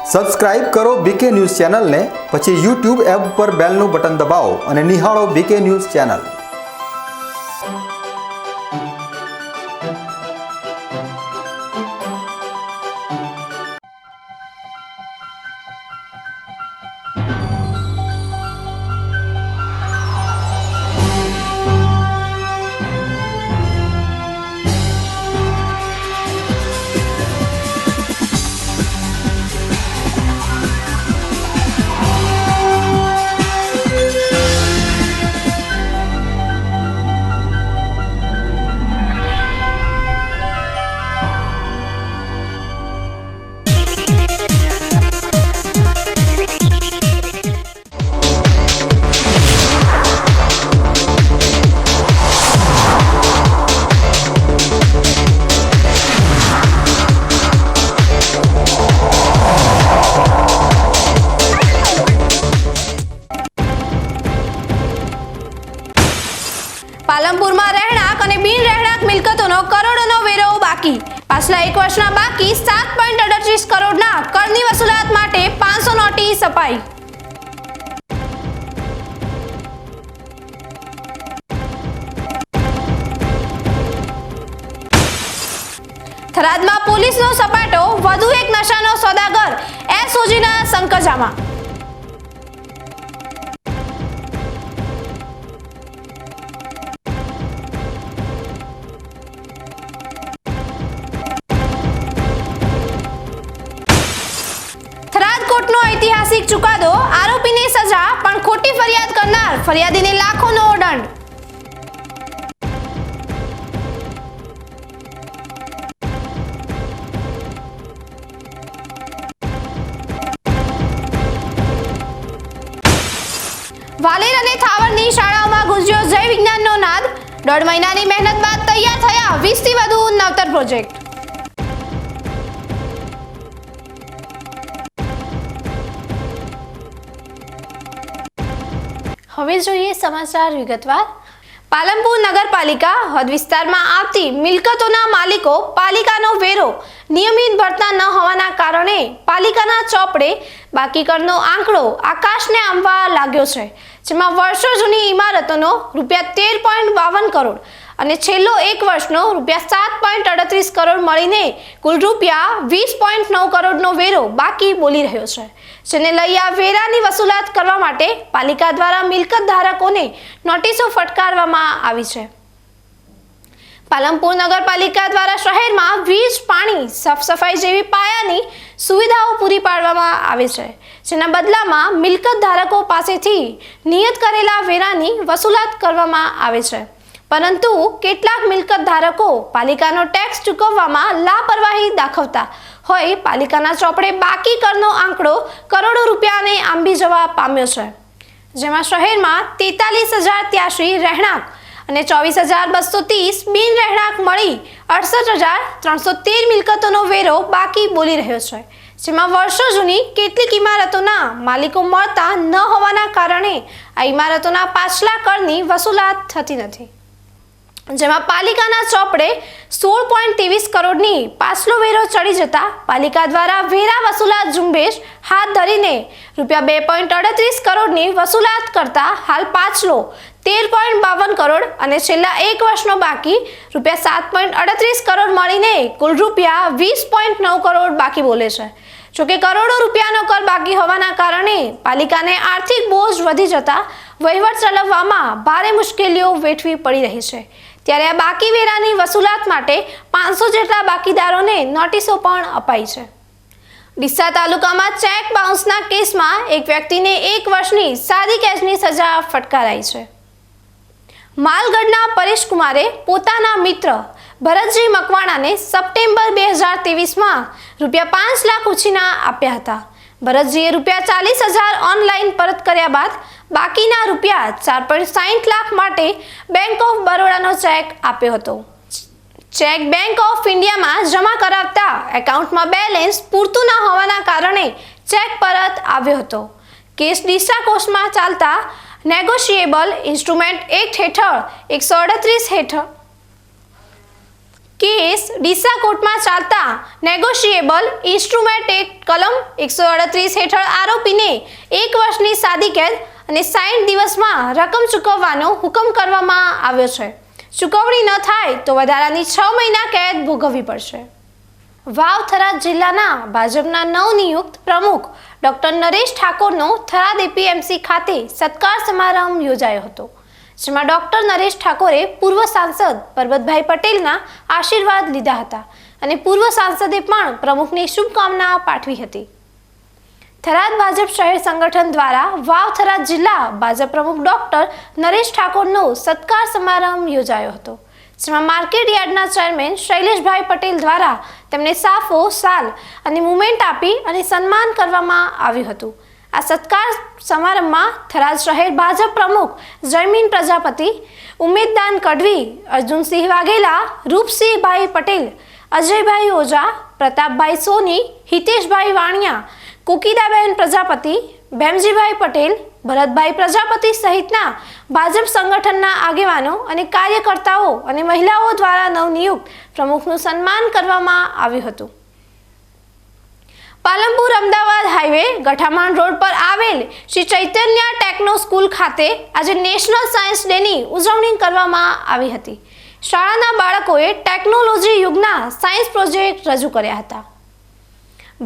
Subscribe કરો બીકે news ચેનલને, પછી YouTube એપ પર બેલનું બટન દબાવો અને નિહાળો બીકે ન્યૂઝ ચેનલ। પાલનપુરમાં રહેણાંક અને બિન રહેણાંક મિલકતોનો કરોડોનો વેરો બાકી। પાછલા 1 વર્ષના બાકી 7.38 કરોડના કરની વસૂલાત માટે 500 નોટિસ અપાઈ। થરાદમાં પોલીસનો સપાટો, વધુ એક નશાનો સોદાગર એસઓજીના સંકજામાં। કોર્ટનો ઐતિહાસિક ચુકાદો, આરોપીને સજા પણ ખોટી ફરિયાદ કરનાર ફરિયાદીને લાખોનો દંડ। વાલેર અને થાવરની શાળાઓમાં ગુંજ્યો જય વિજ્ઞાનનો નાદ। 1.5 મહિનાની મહેનત બાદ તૈયાર થયા 20 થી વધુ નવતર પ્રોજેક્ટ। હવે જોઈએ સમાચાર વિગતવાર। પાલનપુર નગરપાલિકા હદ વિસ્તારમાં આવતી મિલકતોના માલિકો પાલિકાનો વેરો નિયમિત ભરતા ન હોવાના કારણે પાલિકાના ચોપડે બાકી કરનો આંકડો આકાશને આંબવા લાગ્યો છે, જેમાં વર્ષો જૂની ઇમારતોનો ₹13.52 કરોડ અને છેલ્લો 1 વર્ષનો ₹7.38 કરોડ મળીને કુલ ₹20.9 કરોડનો વેરો બાકી બોલી રહ્યો છે, જેને લઈ આ વેરાની વસૂલાત કરવા માટે પાલિકા દ્વારા મિલકત ધારકોને નોટિસો ફટકારવામાં આવી છે। પાલનપુર નગરપાલિકા દ્વારા શહેરમાં વીજ, પાણી, સાફ સફાઈ જેવી પાયાની સુવિધાઓ પૂરી પાડવામાં આવે છે, જેના બદલામાં મિલકત ધારકો પાસેથી નિયત કરેલા વેરાની વસૂલાત કરવામાં આવે છે, પરંતુ કેટલાક મિલકત ધારકો પાલિકાનો ટેક્સ ચૂકવવામાં લાપરવાહી દાખવતા હોય પાલિકાના ચોપડે બાકી કરનો આંકડો કરોડો રૂપિયાને આંબી જવા પામ્યો છે, જેમાં શહેરમાં 43,083 રહેણાંક અને 24,230 બિન રહેણાંક મળી 68,313 મિલકતોનો વેરો બાકી બોલી રહ્યો છે, જેમાં વર્ષો જૂની કેટલીક ઇમારતોના માલિકો મળતા ન હોવાના કારણે આ ઇમારતોના પાછલા કરની વસૂલાત થતી નથી, જેમાં પાલિકાના ચોપડે 16.23 કરોડની પાછલો વેરો ચડી જતા પાલિકા દ્વારા વેરા વસૂલાત ઝુંબેશ હાથ ધરીને ₹2.38 કરોડની વસૂલાત કરતા હાલ પાછલો 13.52 કરોડ અને છેલ્લા 1 વર્ષનો બાકી ₹7.38 કરોડ મળીને કુલ ₹20.9 કરોડ બાકી બોલે છે। જોકે કરોડો રૂપિયાનો કર બાકી હોવાના કારણે પાલિકાને આર્થિક બોજ વધી જતા વહીવટ ચલાવવામાં ભારે મુશ્કેલીઓ વેઠવી પડી રહી છે, ત્યારે આ બાકી વેરાની વસૂલાત માટે 500 જેટલા બાકીદારોને નોટિસો પણ અપાઈ છે। ડીસા તાલુકામાં ચેક બાઉન્સના કેસમાં એક વ્યક્તિને 1 વર્ષની સાદી કેદની સજા ફટકારાઈ છે। માલગઢના પરેશ કુમારે પોતાના મિત્ર ભરતજી મકવાણાને સપ્ટેમ્બર 2023માં ₹5 લાખ ઉછીના આપ્યા હતા। ભરતજીએ ₹40,000 ઓનલાઈન પરત કર્યા બાદ બાકીના ₹4.60 લાખ માટે બેંક ઓફ બરોડાનો ચેક આપ્યો હતો। ચેક બેંક ઓફ ઇન્ડિયામાં જમા કરાવતા એકાઉન્ટમાં બેલેન્સ પૂરતું ન હોવાના કારણે ચેક પરત આવ્યો હતો। કેસ ડીસા કોર્ટમાં ચાલતા નેગોશિયેબલ ઇન્સ્ટ્રુમેન્ટ એક્ટ હેઠળ 138 હેઠળ કેસ ડીસા કોર્ટમાં ચાલતા નેગોશિયેબલ ઇન્સ્ટ્રુમેન્ટ એક્ટ કલમ 138 હેઠળ આરોપીને 1 વર્ષની સાદી કેદ અને 60 દિવસમાં રકમ ચૂકવવાનો હુકમ કરવામાં આવ્યો છે. ચૂકવણી ન થાય તો વધારાની 6 મહિના કેદ ભોગવવી પડશે. વાવ થરાદ જિલ્લાના ભાજપના નવનિયુક્ત પ્રમુખ ડોક્ટર નરેશ ઠાકોરનો થરાદ એપીએમસી ખાતે સત્કાર સમારંભ યોજાયો હતો, જેમાં ડોક્ટર નરેશ ઠાકોરે પૂર્વ સાંસદ પરબતભાઈ પટેલના આશીર્વાદ લીધા હતા અને પૂર્વ સાંસદે પણ પ્રમુખને શુભકામના પાઠવી હતી. થરાદ ભાજપ શહેર સંગઠન દ્વારા વાવ થરાદ જિલ્લા ભાજપ પ્રમુખ ડોક્ટર નરેશ ઠાકોરનો સત્કાર સમારંભ યોજાયો હતો, જેમાં માર્કેટ યાર્ડના ચેરમેન શૈલેષભાઈ પટેલ દ્વારા તેમને સાફો, શાલ અને મુમેન્ટ આપી અને સન્માન કરવામાં આવ્યું હતું. આ સત્કાર સમારંભમાં થરાદ શહેર ભાજપ પ્રમુખ જયમીન પ્રજાપતિ, ઉમેદદાન કડવી, અર્જુનસિંહ વાઘેલા, રૂપસિંહભાઈ પટેલ, અજયભાઈ ઓઝા, પ્રતાપભાઈ સોની, હિતેશભાઈ વાણિયા, કુકીદાબેન પ્રજાપતિ, ભેમજીભાઈ પટેલ, ભરતભાઈ પ્રજાપતિ સહિતના ભાજપ સંગઠનના આગેવાનો અને કાર્યકર્તાઓ અને મહિલાઓ દ્વારા નવનિયુક્ત પ્રમુખનું સન્માન કરવામાં આવ્યું હતું. પાલનપુર અમદાવાદ હાઈવે ગઠામણ રોડ પર આવેલ શ્રી ચૈતન્ય ટેકનો સ્કૂલ ખાતે આજે નેશનલ સાયન્સ ડેની ઉજવણી કરવામાં આવી હતી. શાળાના બાળકોએ ટેકનોલોજી યુગના સાયન્સ પ્રોજેક્ટ રજૂ કર્યા હતા.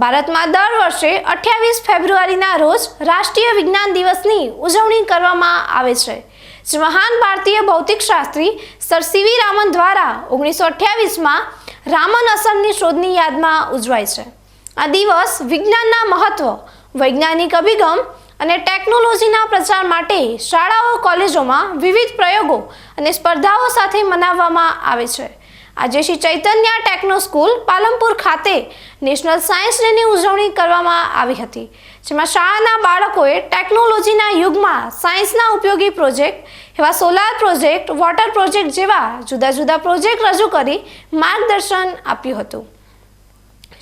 ભારતમાં દર વર્ષે 28 ફેબ્રુઆરીના રોજ રાષ્ટ્રીય વિજ્ઞાન દિવસની ઉજવણી કરવામાં આવે છે, જે મહાન ભારતીય ભૌતિકશાસ્ત્રી સર સીવી રામન દ્વારા 1928માં રામન અસરની શોધની યાદમાં ઉજવાય છે. આ દિવસ વિજ્ઞાનના મહત્વ, વૈજ્ઞાનિક અભિગમ અને ટેકનોલોજીના પ્રચાર માટે શાળાઓ, કોલેજોમાં વિવિધ પ્રયોગો અને સ્પર્ધાઓ સાથે મનાવવામાં આવે છે. આજે શ્રી ચૈતન્ય ટેકનો સ્કૂલ પાલનપુર ખાતે નેશનલ સાયન્સ ડેની ઉજવણી કરવામાં આવી હતી, જેમાં શાળાના બાળકોએ ટેકનોલોજીના યુગમાં સાયન્સના ઉપયોગી પ્રોજેક્ટ એવા સોલાર પ્રોજેક્ટ, વોટર પ્રોજેક્ટ જેવા જુદા જુદા પ્રોજેક્ટ રજૂ કરી માર્ગદર્શન આપ્યું હતું.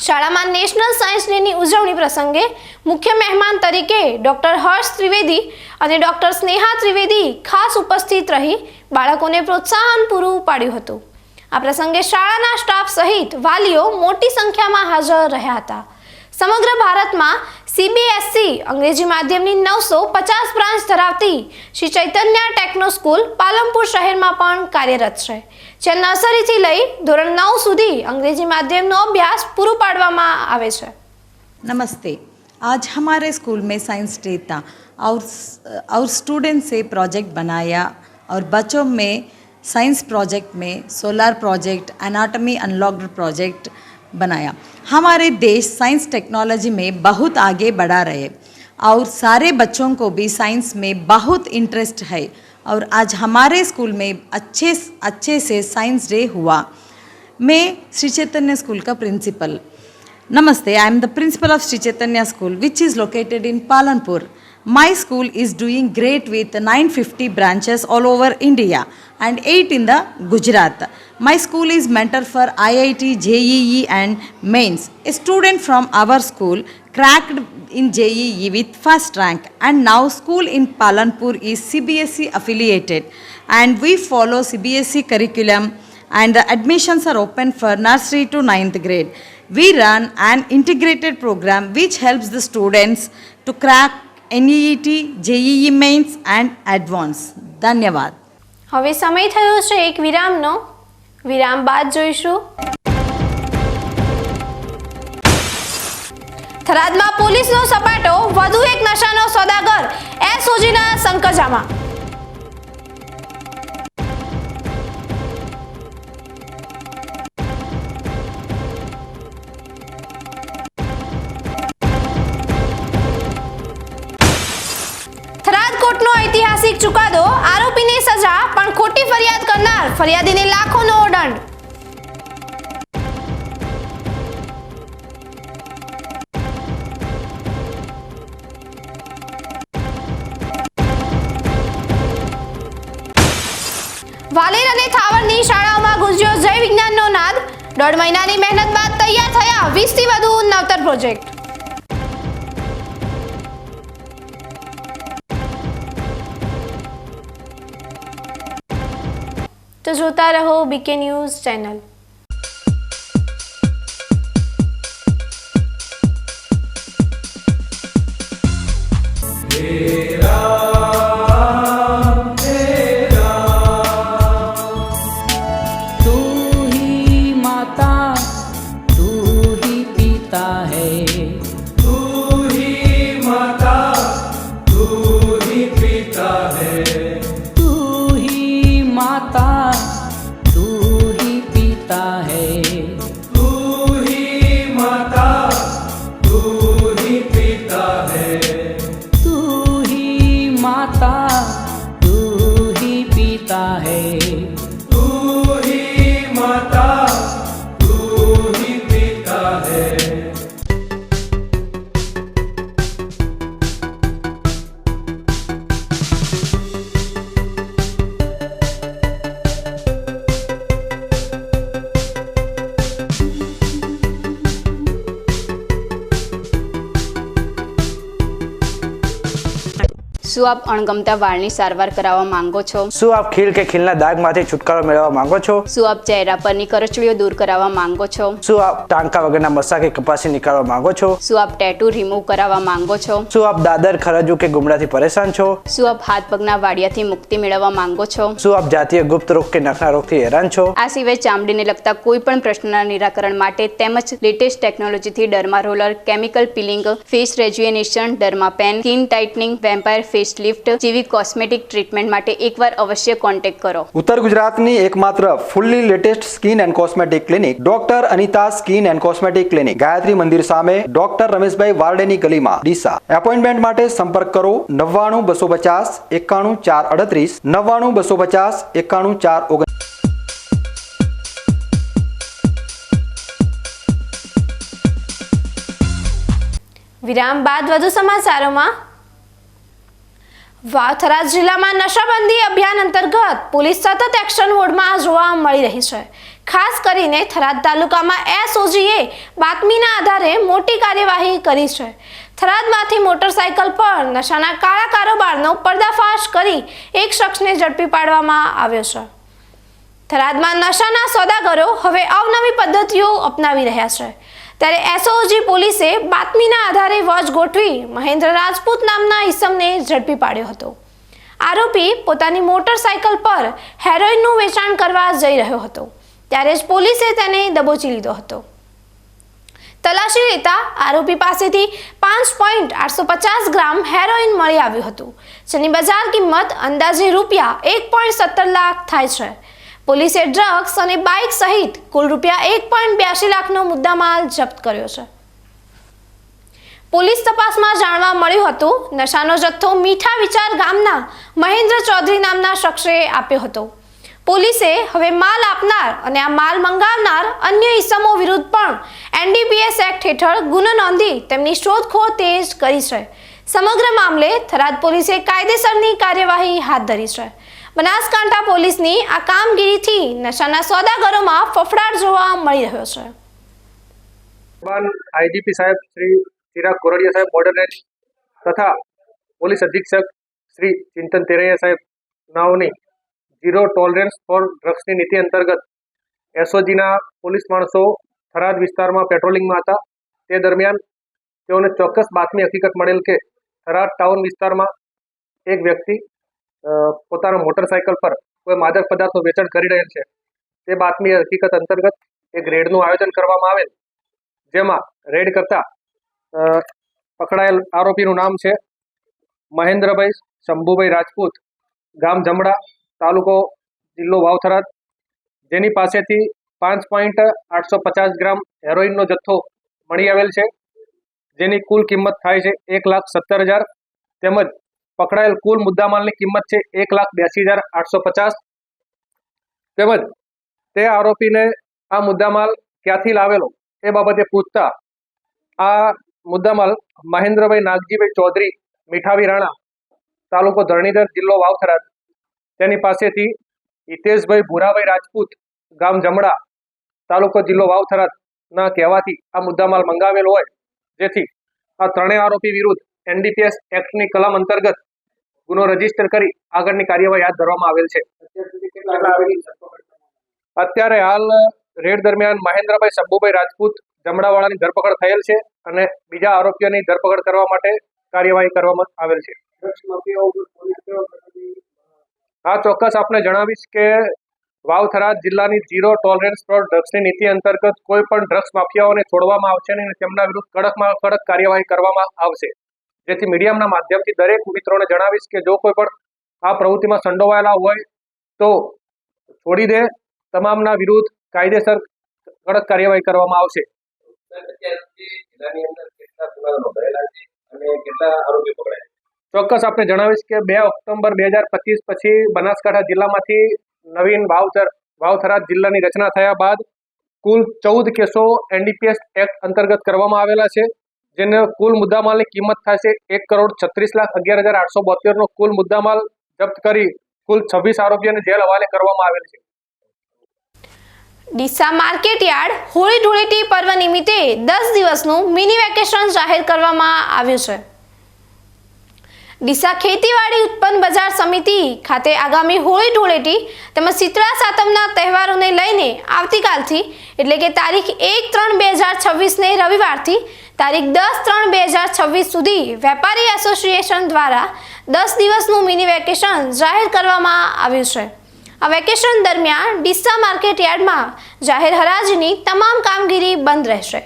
શાળામાં નેશનલ સાયન્સ ડેની ઉજવણી પ્રસંગે મુખ્ય મહેમાન તરીકે ડોક્ટર હર્ષ ત્રિવેદી અને ડોક્ટર સ્નેહા ત્રિવેદી ખાસ ઉપસ્થિત રહી બાળકોને પ્રોત્સાહન પૂરું પાડ્યું હતું. આ પ્રસંગે શાળાના સ્ટાફ સહિત વાલીઓ મોટી સંખ્યામાં હાજર રહ્યા હતા. સમગ્ર ભારતમાં સીબીએસઈ અંગ્રેજી માધ્યમની 950 બ્રાન્ચ ધરાવતી શ્રી ચૈતન્ય ટેકનો સ્કૂલ પાલનપુર શહેરમાં પણ કાર્યરત છે, જ્યાં નર્સરીથી લઈ ધોરણ 9 સુધી અંગ્રેજી માધ્યમનો અભ્યાસ પૂરો પાડવામાં આવે છે. नमस्ते. आज हमारे स्कूल में साइंस डे था और स्टूडेंट से प्रोजेक्ट बनाया और बच्चों में साइंस प्रोजेक्ट में solar project, anatomy unlocked project बनाया. हमारे देश साइंस टेक्नोलॉजी में बहुत आगे बढ़ा रहे और सारे बच्चों को भी साइंस में बहुत इंटरेस्ट है और आज हमारे स्कूल में अच्छे से साइंस डे हुआ. मैं श्री चैतन्य स्कूल का principal. Namaste, I am the principal of Sri Chaitanya School, which is located in Palanpur. My school is doing great with 950 branches all over India and 8 in the Gujarat. My school is mentor for IIT, JEE and Mains. A student from our school cracked in JEE with first rank and now school in Palanpur is CBSE affiliated and we follow CBSE curriculum and the admissions are open for nursery to 9th grade. We run an integrated program which helps the students to crack NEET, JEE Mains and Advance. ધન્યવાદ. હવે સમય થયો છે એક વિરામનો. વિરામ બાદ જોઈશું થરાદમાં પોલીસનો સપાટો, વધુ એક નશાનો સોદાગર એસઓજીના સંકજામાં. કોર્ટનો ઐતિહાસિક ચુકાદો, આરોપીને સજા પણ ખોટી ફરિયાદ કરનાર ફરિયાદીને લાખોનો દંડ. વાલેર અને થાવરની શાળાઓમાં ગુંજ્યો જય વિજ્ઞાનનો નાદ. 1.5 મહિનાની મહેનત બાદ તૈયાર થયા 20થી વધુ નવતર પ્રોજેક્ટ. તો જોતા રહો બીકે ન્યૂઝ ચેનલ. શું આપ અણગમતા વાળની સારવાર કરાવવા માંગો છો? શું આપ ખીલ કે ખીલના દાગમાંથી છુટકારો મેળવવા માંગો છો? શું આપ ચહેરા પરની કરચલીઓ દૂર કરાવવા માંગો છો? શું આપ ટાંકા વગરના મસા કે કપાસી નીકાળવા માંગો છો? શું આપ ટેટુ રિમૂવ કરાવવા માંગો છો? શું આપ દાદર ખરજુ કે ગુમડાથી પરેશાન છો? શું આપ હાથ પગના વાડિયાથી મુક્તિ મેળવવા માંગો છો? શું આપ જાતીય ગુપ્ત રોગ કે નખના રોગથી હેરાન છો? આ સિવાય ચામડીને લગતા કોઈ પણ પ્રશ્નના નિરાકરણ માટે તેમજ લેટેસ્ટ ટેકનોલોજીથી derma roller, chemical peeling, face rejuvenation, derma pen, skin tightening, vampire face lift જેવી કોસ્મેટિક ટ્રીટમેન્ટ માટે એકવાર અવશ્ય કોન્ટેક્ટ કરો. ઉત્તર ગુજરાતની એકમાત્ર fully latest skin and cosmetic clinic doctor Anita skin and cosmetic clinic, Gayatri Mandir સામે, ડોક્ટર રમેશભાઈ વારડેની ગલીમાં, ડીસા. એપોઇન્ટમેન્ટ માટે સંપર્ક કરો 99 250 91 438 99 250 91 439. વિરામ બાદ વધુ સમાચારોમાં. વાવથરા જિલ્લામાં નશાબંધી અભિયાન અંતર્ગત પોલીસ સતત એક્શન મોડમાં જોવા મળી રહી છે. ખાસ કરીને થરાદ તાલુકામાં એસઓજીએ બાતમીના આધારે મોટી કાર્યવાહી કરી છે. થરાદમાંથી મોટરસાયકલ પર નશાના કાળા કારોબારનો પર્દાફાશ કરી એક શખ્સને ઝડપી પાડવામાં આવ્યો છે. થરાદમાં નશાના સોદાગરો હવે અવનવી પદ્ધતિઓ અપનાવી રહ્યા છે. ત્યારે એસઓજી પોલીસે બાતમીના આધારે વોચ ગોઠવી મહેન્દ્ર રાજપૂત નામના ઈસમને ઝડપી પાડ્યો હતો. આરોપી પોતાની મોટરસાયકલ પર હેરોઇનનું વેચાણ કરવા જઈ રહ્યો હતો ત્યારે જ પોલીસે તેને દબોચી લીધો હતો. તલાશી લેતા આરોપી પાસેથી 5.850 ગ્રામ હેરોઇન મળી આવ્યું હતું, જેની બજાર કિંમત અંદાજે રૂપિયા 1.17 લાખ થાય છે. પોલીસે ડ્રગ્સ અને બાઇક સહિત કુલ રૂપિયા 1.82 લાખનો મુદ્દામાલ જપ્ત કર્યો છે. પોલીસ તપાસમાં જાણવા મળ્યું હતું નશાનો જથ્થો મીઠા વિચાર ગામના મહેન્દ્ર ચૌધરી નામના શખ્સે આપ્યો હતો. પોલીસે હવે માલ આપનાર અને આ માલ મંગાવનાર અન્ય ઇસમો વિરુદ્ધ પણ એનડીપીએસ એક્ટ હેઠળ ગુનો નોંધી તેમની શોધખોળ તેજ કરી છે. સમગ્ર મામલે થરાદ પોલીસે કાયદેસરની કાર્યવાહી હાથ ધરી છે. બનાસકાંઠા પોલીસની આ કામગીરીથી નશાના સોદાગરોમાં ફફડાટ જોવા મળી રહ્યો છે. આઈજીપી સાહેબ શ્રી ચિરાગ કોરડિયા સાહેબ બોર્ડર રેન્જ તથા પોલીસ અધિક્ષક શ્રી ચિંતન તેરૈયા સાહેબ નાઓની ઝીરો ટોલરન્સ ફોર ડ્રગ્સની નીતિ અંતર્ગત એસઓજીના પોલીસ માણસો થરાદ વિસ્તારમાં પેટ્રોલિંગમાં હતા. તે દરમિયાન તેઓને ચોક્કસ બાતમી હકીકત મળેલ કે થરાદ ટાઉન વિસ્તારમાં એક વ્યક્તિ પોતાના મોટરસાયકલ પર કોઈ માદક પદાર્થનું વેચાણ કરી રહેલ છે. તે બાતમી હકીકત અંતર્ગત એક રેડનું આયોજન કરવામાં આવેલ, જેમાં રેડ કરતા પકડાયેલ આરોપીનું નામ છે મહેન્દ્રભાઈ શંભુભાઈ રાજપૂત, ગામ જમડા, તાલુકો જિલ્લો વાવથરાદ, જેની પાસેથી 5.850 ગ્રામ હેરોઇનનો જથ્થો મળી આવેલ છે, જેની કુલ કિંમત થાય છે 1,17,000. તેમજ પકડાયેલ કુલ મુદ્દામાલની કિંમત છે 1,82,850. તેમજ તે આરોપીને આ મુદ્દામાલ ક્યાંથી લાવેલો એ બાબતે પૂછતા આ મુદ્દામાલ મહેન્દ્રભાઈ નાગજીભાઈ ચૌધરી, મીઠાવી રાણા, તાલુકો ધરણીધર, જિલ્લો વાવથરાદ, તેની પાસેથી હિતેશભાઈ ભૂરાભાઈ રાજપૂત, ગામ જમડા, તાલુકો જિલ્લો વાવથરાદના કહેવાથી આ મુદ્દામાલ મંગાવેલો હોય, જેથી આ ત્રણેય આરોપી વિરુદ્ધ એનડીપીએસ એક્ટની કલમ અંતર્ગત ગુનો રજીસ્ટર કરી આગળની કાર્યવાહી હાથ ધરવામાં આવેલ છે. અત્યારે હાલ રેડ દરમિયાન મહેન્દ્રભાઈ શંભુભાઈ રાજપૂત જમડાવાળાની ધરપકડ થયેલ છે અને બીજા આરોપીઓની ધરપકડ કરવા માટે કાર્યવાહી કરવામાં આવેલ છે. આ ચોક્કસ આપને જણાવીશ કે વાવથરાદ જિલ્લાની ઝીરો ટોલરન્સ ફોર ડ્રગ્સની નીતિ અંતર્ગત કોઈ પણ ડ્રગ્સ માફિયાઓને છોડવામાં આવશે નહીં અને તેમના વિરુદ્ધ કડકમાં કડક કાર્યવાહી કરવામાં આવશે. જેથી મીડિયાના માધ્યમથી દરેક મિત્રોને જણાવીશ કે જો કોઈ પણ આ પ્રવૃત્તિમાં સંડોવાયેલા હોય તો છોડી દે, તમામના વિરુદ્ધ કાયદેસર કડક કાર્યવાહી કરવામાં આવશે. ચોક્કસ આપને જણાવીશ કે 2 ઓક્ટોબર 2025 પછી બનાસકાંઠા જિલ્લામાંથી નવીન વાવથરાદ જિલ્લાની રચના થયા બાદ કુલ 14 કેસો એનડીપીએસ એક્ટ અંતર્ગત કરવામાં આવેલા છે, જેને કુલ મુદ્દામાલની કિંમત થશે 1,36,11,872 નો કુલ મુદ્દામાલ જપ્ત કરી કુલ 26 આરોપીઓને જેલ હવાલે કરવામાં આવેલ છે. ડીસા માર્કેટ યાર્ડ હોળી ધૂળેટી પર્વ નિમિત્તે 10 દિવસનું મિની વેકેશન જાહેર કરવામાં આવ્યું છે. ડીસા ખેતીવાડી ઉત્પન્ન બજાર સમિતિ ખાતે આગામી હોળી ધૂળેટી તેમજ શીતળા સાતમના તહેવારોને લઈને આવતીકાલથી એટલે કે તારીખ 1/3/2026 ને રવિવારથી તારીખ 10/3/2026 સુધી વેપારી એસોસિએશન દ્વારા 10 દિવસનું મિની વેકેશન જાહેર કરવામાં આવ્યું છે। આ વેકેશન દરમિયાન ડીસા માર્કેટ યાર્ડમાં જાહેર હરાજીની તમામ કામગીરી બંધ રહેશે।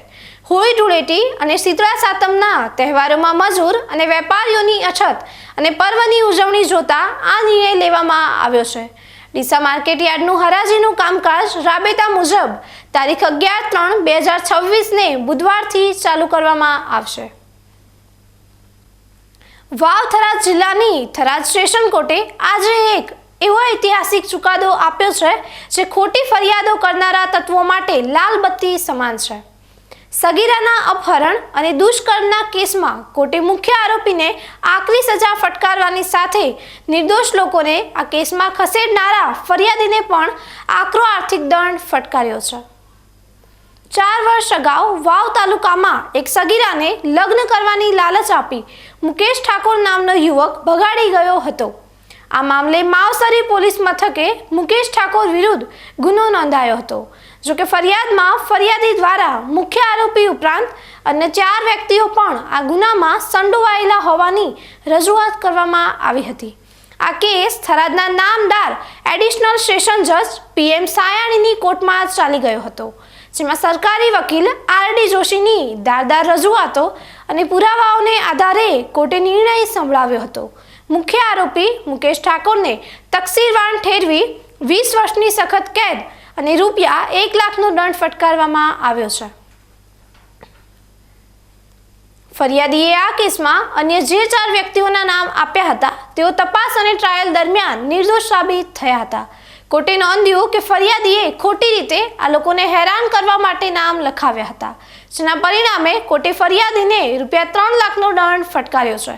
હોળી ધૂળેટી અને શીતળા સાતમના તહેવારોમાં મજૂર અને વેપારીઓની અછત અને પર્વની ઉજવણી જોતા આ નિર્ણય લેવામાં આવ્યો છે। ડીસા માર્કેટ યાર્ડનું હરાજીનું કામકાજ રાબેતા મુજબ તારીખ 11/3/2026 ને બુધવારથી ચાલુ કરવામાં આવશે। વાવ થરાદ જિલ્લાની થરાદ સ્ટેશન કોર્ટે આજે એક એવો ઐતિહાસિક ચુકાદો આપ્યો છે જે ખોટી ફરિયાદો કરનારા તત્વો માટે લાલ બત્તી સમાન છે। સગીરાના અપહરણ અને દુષ્કર્મના કેસમાં કોર્ટે મુખ્ય આરોપીને આકરી સજા ફટકારવાની સાથે નિર્દોષ લોકોને આ કેસમાં ખસેડનારા ફરિયાદીને પણ આકરો આર્થિક દંડ ફટકાર્યો છે। 4 વર્ષ અગાઉ વાવ તાલુકામાં એક સગીરાને લગ્ન કરવાની લાલચ આપી મુકેશ ઠાકોર નામનો યુવક ભગાડી ગયો હતો। આ મામલે માવસરી પોલીસ મથકે મુકેશ ઠાકોર વિરુદ્ધ ગુનો નોંધાયો હતો। જો કે ફરિયાદમાં ફરિયાદી દ્વારા મુખ્ય આરોપી ઉપરાંત અન્ય 4 વ્યક્તિઓ પણ આ ગુનામાં સંડોવાયેલા હોવાની રજૂઆત કરવામાં આવી હતી। આ કેસ થરાદના નામદાર એડિશનલ સેશન જજ PM સાયાણીની કોર્ટમાં ચાલી ગયો હતો, જેમાં સરકારી વકીલ RD જોશીની ધારદાર રજૂઆતો અને પુરાવાઓને આધારે કોર્ટે નિર્ણય સંભળાવ્યો હતો। મુખ્ય આરોપી મુકેશ ઠાકોરને તકસીરવાન ઠેરવી 20 વર્ષની સખત કેદ અને રૂપિયા 1 લાખનો દંડ ફટકારવામાં આવ્યો છે। ફરિયાદીએ આ કેસમાં અન્ય જે 4 વ્યક્તિઓના નામ આપ્યા હતા તેઓ તપાસ અને ટ્રાયલ દરમિયાન નિર્દોષ સાબિત થયા હતા। કોર્ટે નોંધ્યું કે ફરિયાદીએ ખોટી રીતે આ લોકોને હેરાન કરવા માટે નામ લખાવ્યા હતા, જેના પરિણામે કોર્ટે ફરિયાદીને રૂપિયા 3 લાખનો દંડ ફટકાર્યો છે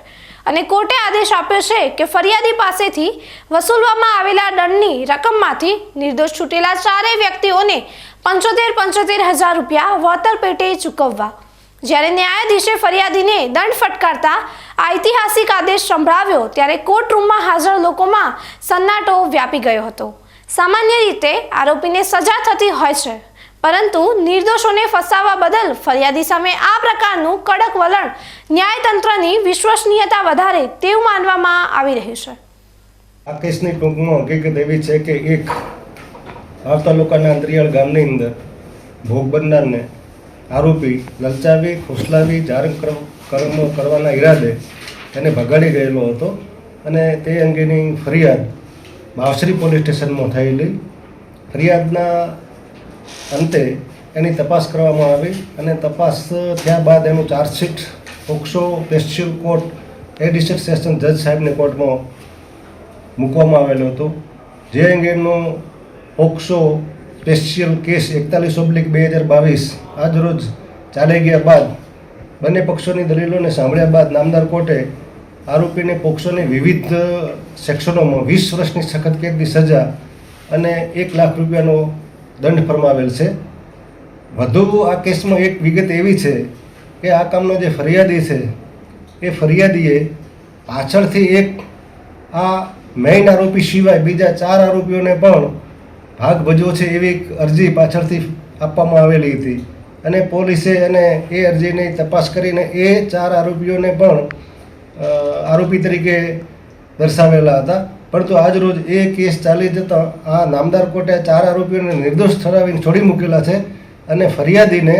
અને કોર્ટે આદેશ આપ્યો છે કે ફરિયાદી પાસેથી વસૂલવામાં આવેલા દંડની રકમમાંથી નિર્દોષ છૂટેલા 4 વ્યક્તિઓને 75,000 રૂપિયા વળતર પેટે ચૂકવવા। જ્યારે ન્યાયાધીશે ફરિયાદીને દંડ ફટકારતા ઐતિહાસિક આદેશ સંભળાવ્યો ત્યારે કોર્ટરૂમમાં હાજર લોકોમાં સન્નાટો વ્યાપી ગયો હતો। સામાન્ય રીતે આરોપીને સજા થતી હોય છે, પરંતુ નિર્દોષોને ફસાવવા બદલ ફરિયાદી સામે આ પ્રકારનું કડક વલણ ન્યાયતંત્રની વિશ્વસનીયતા વધારે તેવું માનવામાં આવી રહ્યું છે। આ કેસની ટૂંકમાં હકીકત એવી છે કે એક વાવ તાલુકાના અંતરિયાળ ગામની અંદર ભોગ બનનારને આરોપી લલચાવી ફોસલાવી જાણ કર્મ કરવાના ઈરાદે તેને ભગાડી ગયેલો હતો અને તે અંગેની ફરિયાદ માવસરી પોલીસ સ્ટેશનમાં થયેલી। ફરિયાદના અંતે એની તપાસ કરવામાં આવી અને તપાસ થયા બાદ એનું chargesheet POCSO special court additional session જજ સાહેબની કોર્ટમાં મૂકવામાં આવેલો હતો, જે અંગેનો પોક્સો સ્પેશિયલ કેસ 41/2022 આજરોજ ચાલી ગયા બાદ બંને પક્ષોની દલીલોને સાંભળ્યા બાદ નામદાર કોર્ટે આરોપીને પોક્સોની વિવિધ સેક્શનોમાં 20 વર્ષની સખત કેદની સજા અને 1 લાખ રૂપિયાનો દંડ ફરમાવેલ છે। વધુ આ કેસમાં એક વિગત એવી છે કે આ કામનો જે ફરિયાદી છે એ ફરિયાદીએ પાછળથી એક આ મેઇન આરોપી સિવાય બીજા 4 આરોપીઓને પણ ભાગ ભજવો છે એવી અરજી પાછળથી આપવામાં આવેલી હતી અને પોલીસે અને એ અરજીની તપાસ કરીને એ 4 આરોપીઓને પણ આરોપી તરીકે દર્શાવેલા હતા, પરંતુ આજરોજ એ કેસ ચાલી જતાં આ નામદાર કોર્ટે 4 આરોપીઓને નિર્દોષ ઠરાવીને છોડી મૂકેલા છે અને ફરિયાદીને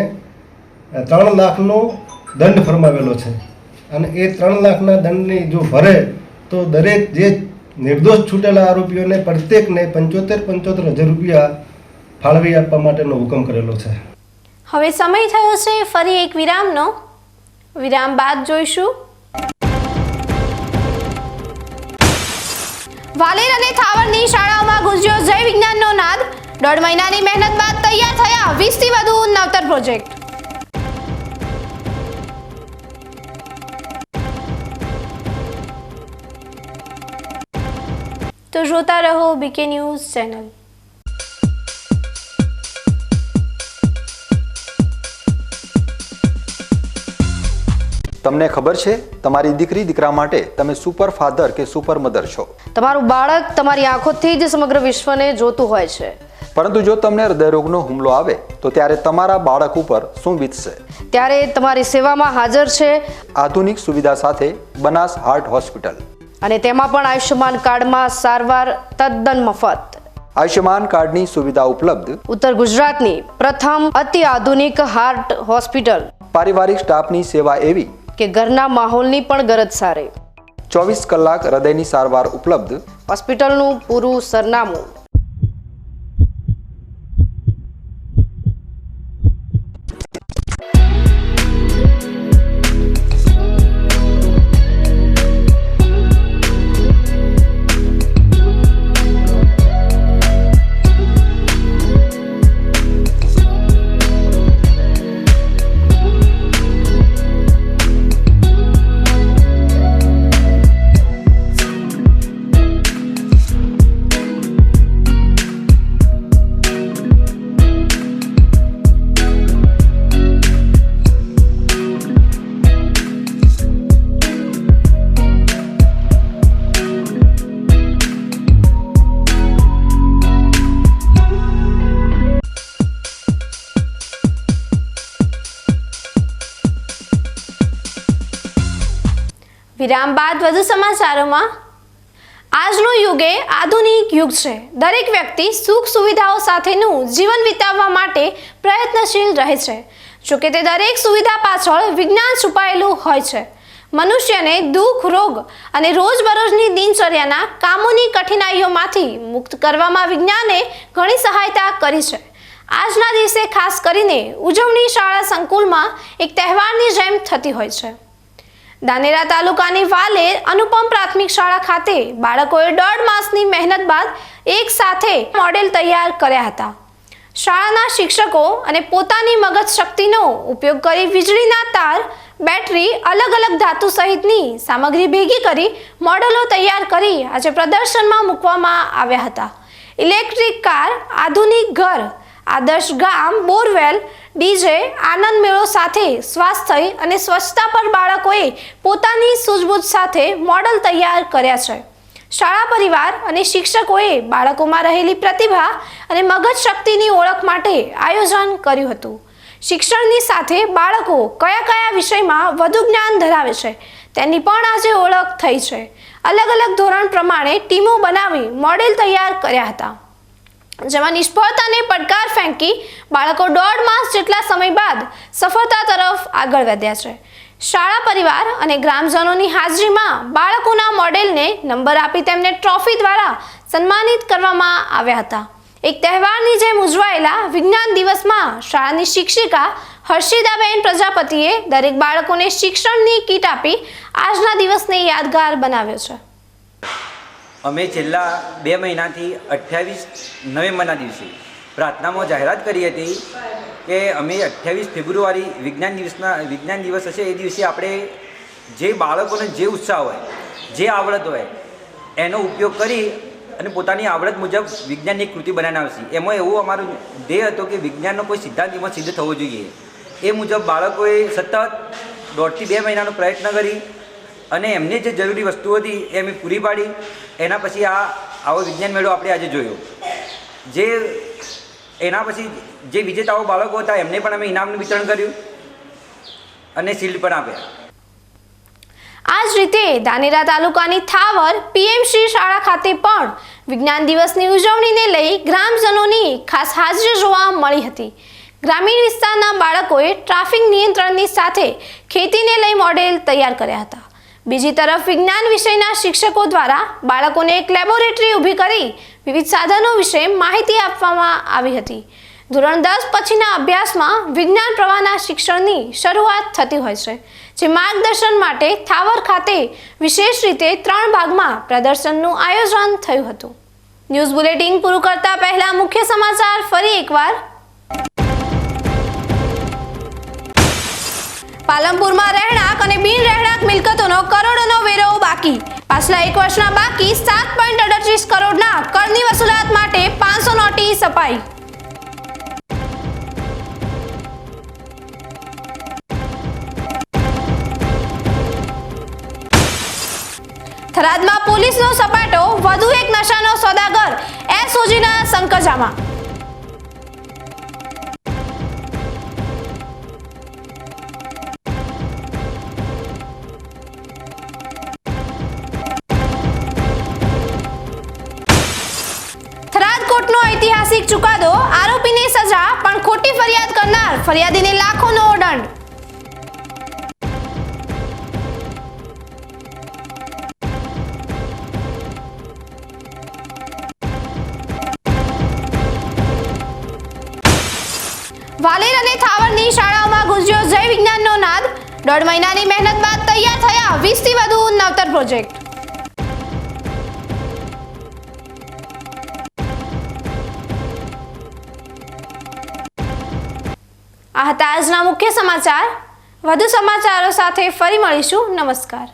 3 લાખનો દંડ ફરમાવેલો છે અને એ 3 લાખના દંડની જો ભરે તો દરેક જે નિર્દોષ છૂટેલા આરોપીઓને પ્રત્યેકને 75,000 રૂપિયા ફાળવી આપવા માટેનો હુકમ કરેલો છે। હવે સમય થયો છે ફરી એક વિરામનો। વિરામ બાદ જોઈશું વાલેર અને થાવરની શાળાઓમાં ગુંજ્યો જય વિજ્ઞાનનો નાદ। 1.5 મહિનાની મહેનત બાદ તૈયાર થયા 20થી વધુ નવતર પ્રોજેક્ટ। તો જોતા રહો બીકે ન્યૂઝ ચેનલ। તમને ખબર છે તમારી દીકરી દીકરા માટે તમે સુપર ફાધર કે સુપર મધર છો. તમારું બાળક તમારી આંખોથી જ સમગ્ર વિશ્વને જોતું હોય છે. પરંતુ જો તમને હૃદયરોગનો હુમલો આવે તો ત્યારે તમારા બાળક ઉપર શું વીતશે? ત્યારે તમારી સેવામાં હાજર છે આધુનિક સુવિધા સાથે બનાસ હાર્ટ હોસ્પિટલ, અને તેમાં પણ આયુષ્યમાન કાર્ડમાં સારવાર તદ્દન મફત. આયુષ્યમાન કાર્ડની સુવિધા ઉપલબ્ધ. ઉત્તર ગુજરાતની પ્રથમ અતિ આધુનિક હાર્ટ હોસ્પિટલ. પારિવારિક સ્ટાફની સેવા એવી કે ઘરના માહોલની પણ ગરજ સારી. 24 કલાક હૃદયની સારવાર ઉપલબ્ધ. હોસ્પિટલનું પૂરું સરનામું. વિરામ બાદ વધુ સમાચારોમાં. આજનો યુગ એ આધુનિક યુગ છે. દરેક વ્યક્તિ સુખ સુવિધાઓ સાથેનું જીવન વિતાવવા માટે પ્રયત્નશીલ રહે છે. જોકે તે દરેક સુવિધા પાછળ વિજ્ઞાન છુપાયેલું હોય છે. મનુષ્યને દુઃખ, રોગ અને રોજબરોજની દિનચર્યાના કામોની કઠિનાઈઓમાંથી મુક્ત કરવામાં વિજ્ઞાને ઘણી સહાયતા કરી છે. આજના દિવસે ખાસ કરીને ઉજવણી શાળા સંકુલમાં એક તહેવારની જેમ થતી હોય છે. ધાનેરા તાલુકાની વાલેર અનુપમ પ્રાથમિક શાળા ખાતે બાળકોએ 1.5 માસની મહેનત બાદ એક સાથે મોડેલ તૈયાર કર્યા હતા. શાળાના શિક્ષકો અને પોતાની મગજ શક્તિનો ઉપયોગ કરી વીજળીના તાર, બેટરી, અલગ અલગ ધાતુ સહિતની સામગ્રી ભેગી કરી મોડેલો તૈયાર કરી આજે પ્રદર્શનમાં મૂકવામાં આવ્યા હતા. ઇલેક્ટ્રિક કાર, આધુનિક ઘર, આદર્શ ગામ, બોરવેલ, ડીજે, આનંદ મેળો સાથે સ્વાસ્થ્ય અને સ્વચ્છતા પર બાળકોએ પોતાની સૂઝબૂછ સાથે મોડલ તૈયાર કર્યા છે. શાળા પરિવાર અને શિક્ષકોએ બાળકોમાં રહેલી પ્રતિભા અને મગજ શક્તિની ઓળખ માટે આયોજન કર્યું હતું. શિક્ષણની સાથે બાળકો કયા કયા વિષયમાં વધુ જ્ઞાન ધરાવે છે તેની પણ આજે ઓળખ થઈ છે. અલગ અલગ ધોરણ પ્રમાણે ટીમો બનાવી મોડેલ તૈયાર કર્યા હતા, જેમાં નિષ્ફળતાને પડકાર ફેંકી બાળકો 1.5 માસ જેટલા સમય બાદ સફળતા તરફ આગળ વધ્યા છે. શાળા પરિવાર અને ગ્રામજનોની હાજરીમાં બાળકોના મોડેલને નંબર આપી તેમને ટ્રોફી દ્વારા સન્માનિત કરવામાં આવ્યા હતા. એક તહેવારની જેમ ઉજવાયેલા વિજ્ઞાન દિવસમાં શાળાની શિક્ષિકા હર્ષિદાબેન પ્રજાપતિએ દરેક બાળકોને શિક્ષણની કીટ આપી આજના દિવસને યાદગાર બનાવ્યો છે. અમે છેલ્લા 2 મહિનાથી 28 નવેમ્બરના દિવસે પ્રાર્થનામાં જાહેરાત કરી હતી કે અમે 28 ફેબ્રુઆરી વિજ્ઞાન દિવસ હશે એ દિવસે આપણે જે બાળકોને જે ઉત્સાહ હોય, જે આવડત હોય એનો ઉપયોગ કરી અને પોતાની આવડત મુજબ વિજ્ઞાનની કૃતિ બનાવીને આવશે. એમાં એવું અમારું ધ્યેય હતો કે વિજ્ઞાનનો કોઈ સિદ્ધાંત એમાં સિદ્ધ થવો જોઈએ. એ મુજબ બાળકોએ સતત 1.5 થી 2 મહિનાનો પ્રયત્ન કરી અને એમને જે જરૂરી વસ્તુઓ હતી એ અમે પૂરી પાડી. એના પછી આવો વિજ્ઞાન મેળો આપણે આજે જોયો. એના પછી જે વિજેતાઓ બાળકો હતા એમને પણ અમે ઇનામનું વિતરણ કર્યું અને શિલ્ડ પણ આપ્યા. આ જ રીતે ધાનેરા તાલુકાની થાવર પીએમસી શાળા ખાતે પણ વિજ્ઞાન દિવસની ઉજવણીને લઈ ગ્રામજનોની ખાસ હાજરી જોવા મળી હતી. ગ્રામીણ વિસ્તારના બાળકોએ ટ્રાફિક નિયંત્રણની સાથે ખેતીને લઈ મોડેલ તૈયાર કર્યા હતા. બીજી તરફ વિજ્ઞાન વિષયના શિક્ષકો દ્વારા બાળકોને એક લેબોરેટરી ઊભી કરી વિવિધ સાધનો વિશે માહિતી આપવામાં આવી હતી. ધોરણ 10 પછીના અભ્યાસમાં વિજ્ઞાન પ્રવાહના શિક્ષણની શરૂઆત થતી હોય છે, જે માર્ગદર્શન માટે થાવર ખાતે વિશેષ રીતે 3 ભાગમાં પ્રદર્શનનું આયોજન થયું હતું. ન્યૂઝ બુલેટિન પૂરું કરતા પહેલા મુખ્ય સમાચાર ફરી એકવાર. પાલનપુરમાં રહેણાંક અને બિન રહેણાંક મિલકતોનો કરોડોનો વેરો બાકી. પાછલા 1 વર્ષના બાકી 7.38 કરોડના કરની વસૂલાત માટે 500 નોટિસ અપાઈ. થરાદમાં પોલીસનો સપાટો, વધુ એક નશાનો સોદાગર એસઓજીના સંકજામાં. થરાદ કોર્ટનો ઐતિહાસિક ચુકાદો, આરોપીને સજા પણ ખોટી ફરિયાદ કરનાર ફરિયાદીને લાખોનો દંડ. વાલેર અને થાવરની શાળાઓમાં ગુંજ્યો જય વિજ્ઞાનનો નાદ. 1.5 મહિનાની મહેનત બાદ તૈયાર થયા 20 થી વધુ નવતર પ્રોજેક્ટ. આ હતા આજના મુખ્ય સમાચાર. વધુ સમાચારો સાથે ફરી મળીશું. નમસ્કાર.